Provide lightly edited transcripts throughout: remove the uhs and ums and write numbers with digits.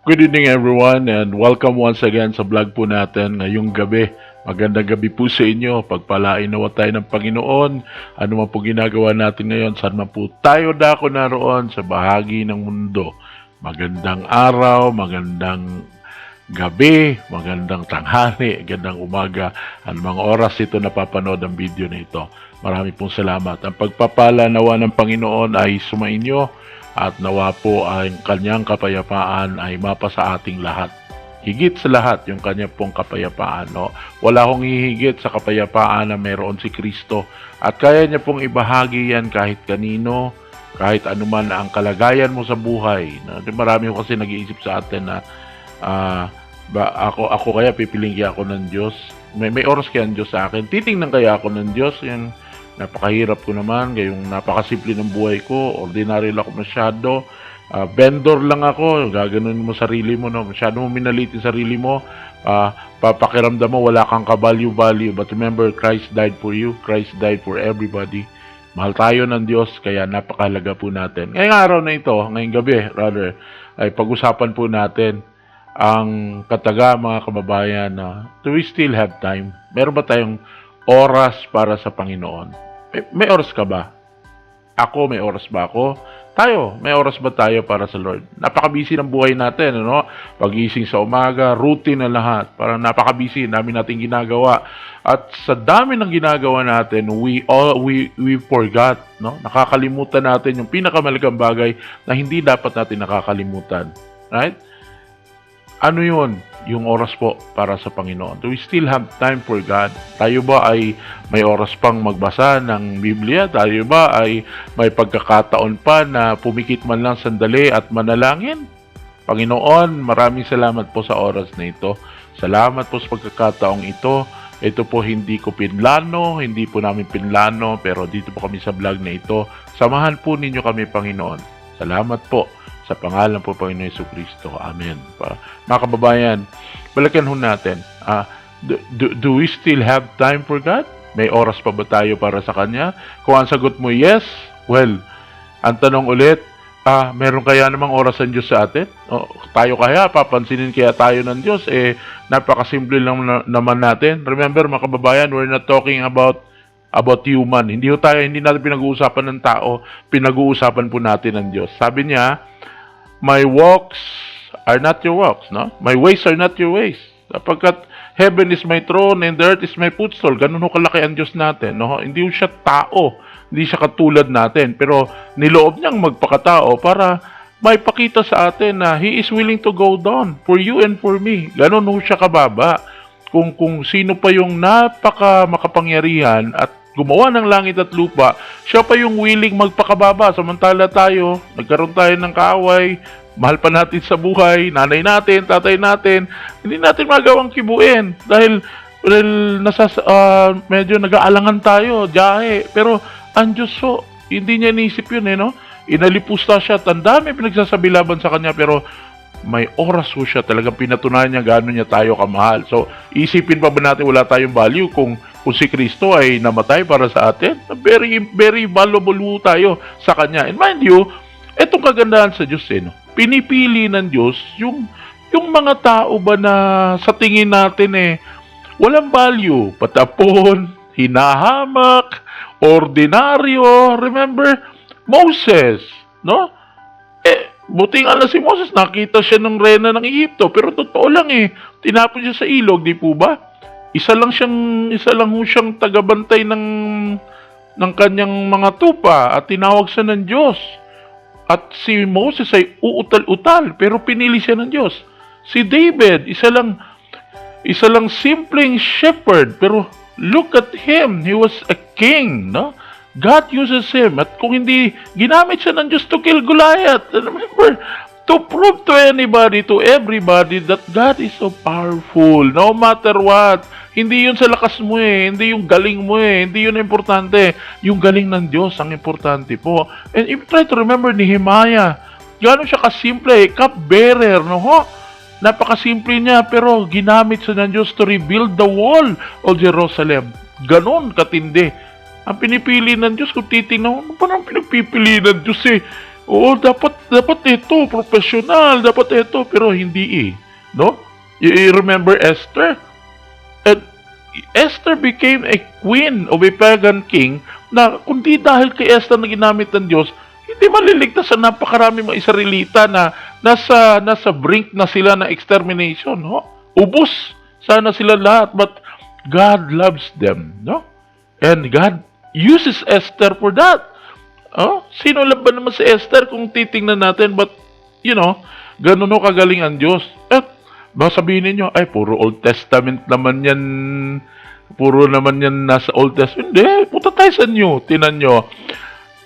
Good evening everyone and welcome once again sa vlog po natin ngayong gabi. Magandang gabi po sa inyo. Pagpalain nawa tayo ng Panginoon. Ano man po ginagawa natin ngayon, saan man po tayo dako naroon sa bahagi ng mundo. Magandang araw, magandang gabi, magandang tanghali, magandang umaga. Anumang oras ito napapanood ang video na ito. Marami pong salamat. Ang pagpapala nawa ng Panginoon ay sumainyo at nawa po ang kanyang kapayapaan ay mapa sa ating lahat. Higit sa lahat yung kanya pong kapayapaan. No? Wala akong hihigit sa kapayapaan na meron si Kristo. At kaya niya pong ibahagi yan kahit kanino, kahit anuman ang kalagayan mo sa buhay. No? Marami ko kasi nag-iisip sa atin na ako kaya pipiling kaya ako ng Diyos. May oras kaya ang Diyos sa akin. Titingnan kaya ako ng Diyos. Yan. Napakahirap ko naman, gayong napakasimple ng buhay ko, ordinary lang ako masyado, vendor lang ako, gaganon mo sarili mo, no? Masyado mo minaliit yung sarili mo, papakiramdam mo, wala kang ka-value, but remember, Christ died for you, Christ died for everybody. Mahal tayo ng Diyos, kaya napakahalaga po natin. Ngayong araw na ito, ngayong gabi, rather, ay pag-usapan po natin ang kataga, mga kababayan, do we still have time? Meron ba tayong oras para sa Panginoon? May oras ka ba? Ako, may oras ba ako? Tayo, may oras ba tayo para sa Lord? Napaka-busy ng buhay natin, ano? Pag-gising sa umaga, routine na lahat. Parang napaka-busy, dami nating ginagawa. At sa dami ng ginagawa natin, we forgot, no? Nakakalimutan natin yung pinakamalagang bagay na hindi dapat natin nakakalimutan. Right? Ano yun? Yung oras po para sa Panginoon. Do we still have time for God? Tayo ba ay may oras pang magbasa ng Biblia? Tayo ba ay may pagkakataon pa na pumikit man lang sandali at manalangin? Panginoon, maraming salamat po sa oras na ito. Salamat po sa pagkakataong ito. Ito po hindi ko pinlano, hindi po namin pinlano, pero dito po kami sa vlog na ito. Samahan po ninyo kami, Panginoon. Salamat po. Sa pangalan po Panginoon Jesucristo. Amen. Mga kababayan, balikan ho natin. Do we still have time for God? May oras pa ba tayo para sa Kanya? Kung ang sagot mo yes, well, ang tanong ulit, meron kaya namang oras ang Diyos sa atin? Tayo kaya, papansinin kaya tayo ng Diyos? Napakasimple lang naman natin. Remember mga kababayan, we're not talking about human. Hindi natin pinag-uusapan ng tao, pinag-uusapan po natin ng Diyos. Sabi niya, my walks are not your walks, no? My ways are not your ways. Sapagkat heaven is my throne and the earth is my footstool. Ganun ho kalaki ang Diyos natin, no? Hindi siya tao, hindi siya katulad natin, pero niloob niyang magpakatao para may pakita sa atin na He is willing to go down for you and for me. Ganun ho siya kababa. Kung sino pa yung napaka makapangyarihan at gumawa ng langit at lupa, siya pa yung willing magpakababa. Samantala tayo, nagkaroon tayo ng kaaway, mahal pa natin sa buhay, nanay natin, tatay natin, hindi natin magawang kibuin dahil medyo nag-aalangan tayo, diyahe. Pero ang Diyos so, hindi niya inisip yun, no? Inalipusta siya, ang dami pinagsasabi laban sa kanya, pero may oras ho siya, talagang pinatunayan niya gano'n niya tayo kamahal. So, isipin pa ba natin wala tayong value kung si Kristo ay namatay para sa atin? Very, very valuable ho tayo sa Kanya. And mind you, etong kagandahan sa Diyos, no? Pinipili ng Diyos yung mga tao ba na sa tingin natin walang value, patapon, hinahamak, ordinaryo. Remember, Moses, no? Buti nga lang si Moses, nakita siya ng reyna ng Egypto, pero totoo lang tinapon siya sa ilog, di po ba? Isa lang siyang tagabantay ng kanyang mga tupa at tinawag siya ng Diyos. At si Moses ay uutal-utal, pero pinili siya ng Diyos. Si David, isa lang simpleng shepherd, pero look at him, he was a king, no? God uses him. At kung hindi, ginamit siya ng Diyos to kill Goliath. Remember, to prove to anybody, to everybody, that God is so powerful. No matter what. Hindi yun sa lakas mo Hindi yung galing mo Hindi yun importante. Yung galing ng Diyos ang importante po. And if you try to remember Nehemiah, gano'n siya kasimple cupbearer, no ho? Napakasimple niya, pero ginamit siya ng Diyos to rebuild the wall of Jerusalem. Ganon katindi. Ang pinipili ng Diyos, kung titingnan mo, parang pinagpipili ng Diyos Oo, dapat ito, professional, dapat ito, pero hindi eh. No? You remember Esther? And Esther became a queen of a pagan king na kundi dahil kay Esther na ginamit ng Diyos, hindi maliligtas sa napakarami mga Israelita na nasa brink na sila na extermination, no? Ubos sana sila lahat, but God loves them, no? And God uses Esther for that. Oh, sino lang ba naman si Esther kung titingnan natin, but ganun ho kagaling ang Diyos. At baka sabihin ninyo, ay puro Old Testament naman yan. Puro naman yan nasa Old Testament. Hindi, punta tayo sa New. Tinan nyo.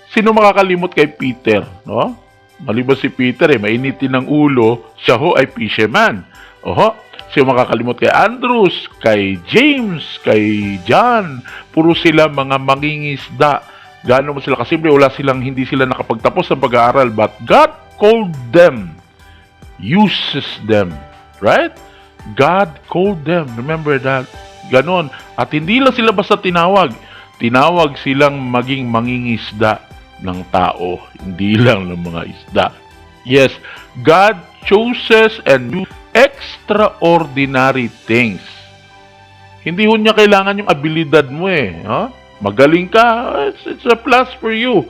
Sino makakalimot kay Peter? No? Maliban si Peter, mainitin ng ulo, siya ho ay fisherman. Oho, sino makakalimot kay Andrews, kay James, kay John? Puro sila mga mangingisda. Gaano mo sila kasimple, hindi sila nakapagtapos ng pag-aaral, but God called them, uses them, right? God called them, remember that? Ganon. At hindi lang sila basta tinawag silang maging mangingisda ng tao, hindi lang ng mga isda. Yes, God chooses and uses extraordinary things. Hindi ho niya kailangan yung abilidad mo huh? Magaling ka, it's a plus for you.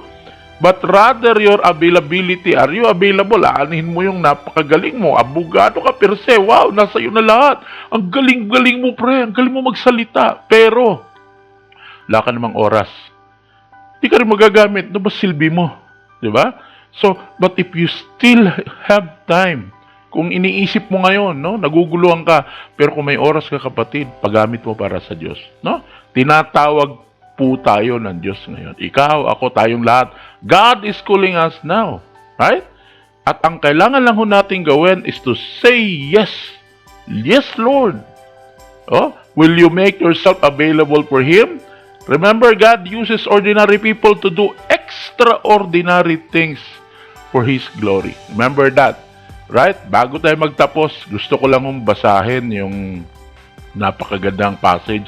But rather your availability, are you available? Aanhin mo yung napakagaling mo, abogado ka per se, wow, nasa iyo na lahat. Ang galing-galing mo, pre, ang galing mo magsalita. Pero, wala ka namang oras. Di ka rin magagamit, ba silbi mo? Diba? So, but if you still have time, kung iniisip mo ngayon, no, naguguluhan ka, pero kung may oras ka, kapatid, paggamit mo para sa Diyos. No? Tinatawag po tayo ng Diyos ngayon. Ikaw, ako, tayong lahat. God is calling us now. Right? At ang kailangan lang ho natin gawin is to say yes. Yes, Lord. Oh, will you make yourself available for Him? Remember, God uses ordinary people to do extraordinary things for His glory. Remember that. Right? Bago tayo magtapos, gusto ko lang basahin yung napakagandang passage,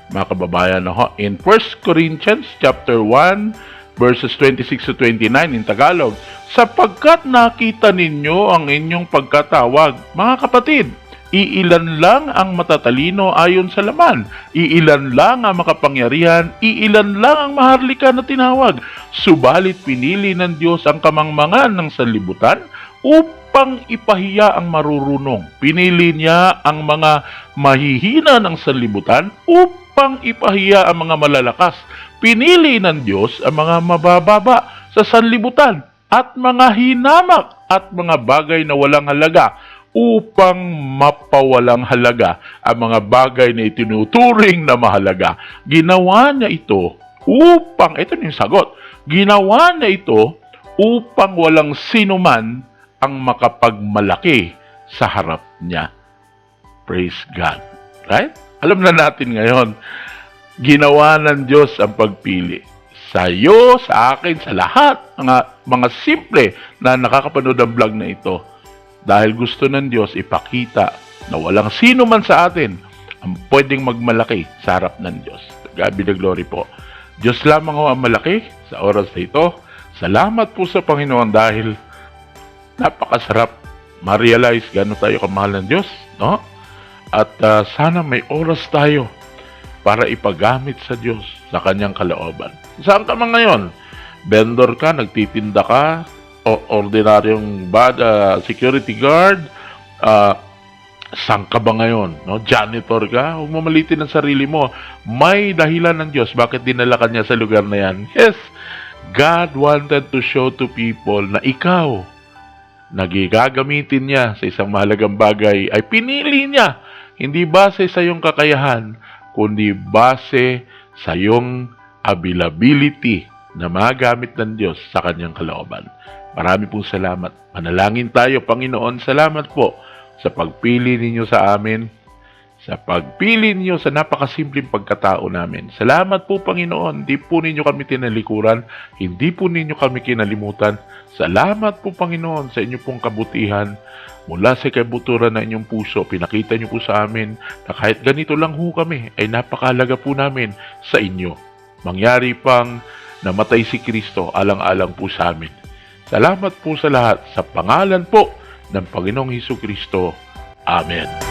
mga kababayan, in 1 Corinthians chapter 1 verses 26 to 29 in Tagalog. Sapagkat nakita ninyo ang inyong pagkatawag, mga kapatid, iilan lang ang matatalino ayon sa laman, iilan lang ang makapangyarihan, iilan lang ang maharlika na tinawag. Subalit pinili ng Diyos ang kamangmangan ng sanlibutan upang ipahiya ang marurunong. Pinili niya ang mga mahihina ng sanlibutan upang ipahiya ang mga malalakas. Pinili ng Diyos ang mga mabababa sa sanlibutan at mga hinamak at mga bagay na walang halaga upang mapawalang halaga ang mga bagay na itinuturing na mahalaga. Ginawa niya ito upang, ito yung sagot, ginawa niya ito upang walang sinuman ang makapagmalaki sa harap niya. Praise God. Right? Alam na natin ngayon, ginawa ng Diyos ang pagpili. Sa iyo, sa akin, sa lahat, mga simple na nakakapanood ng vlog na ito. Dahil gusto ng Diyos ipakita na walang sino man sa atin ang pwedeng magmalaki sa harap ng Diyos. Gabi na glory po. Diyos lamang ho ang malaki sa oras na ito. Salamat po sa Panginoon dahil napakasarap ma-realize gano'n tayo kamahal ng Diyos, no? At sana may oras tayo para ipagamit sa Diyos sa kanyang kalooban. Saan ka man ngayon? Vendor ka, nagtitinda ka, o ordinaryong security guard, saan ka ba ngayon? No? Janitor ka? Huwag mamalitin ang sarili mo. May dahilan ng Diyos bakit dinala ka niya sa lugar na yan. Yes, God wanted to show to people na ikaw, nagigagamitin niya sa isang mahalagang bagay, ay pinili niya. Hindi base sa iyong kakayahan, kundi base sa iyong availability na magamit ng Diyos sa kanyang kalooban. Marami pong salamat. Manalangin tayo, Panginoon. Salamat po sa pagpili ninyo sa amin, sa pagpili ninyo sa napakasimpleng pagkatao namin. Salamat po, Panginoon. Hindi po ninyo kami tinalikuran, hindi po ninyo kami kinalimutan. Salamat po, Panginoon, sa inyo pong kabutihan. Mula sa kabuturan ng inyong puso, pinakita niyo po sa amin na kahit ganito lang ho kami, ay napakahalaga po namin sa inyo. Mangyari pang namatay si Kristo, alang-alang po sa amin. Salamat po sa lahat sa pangalan po ng Panginoong Hesukristo. Amen.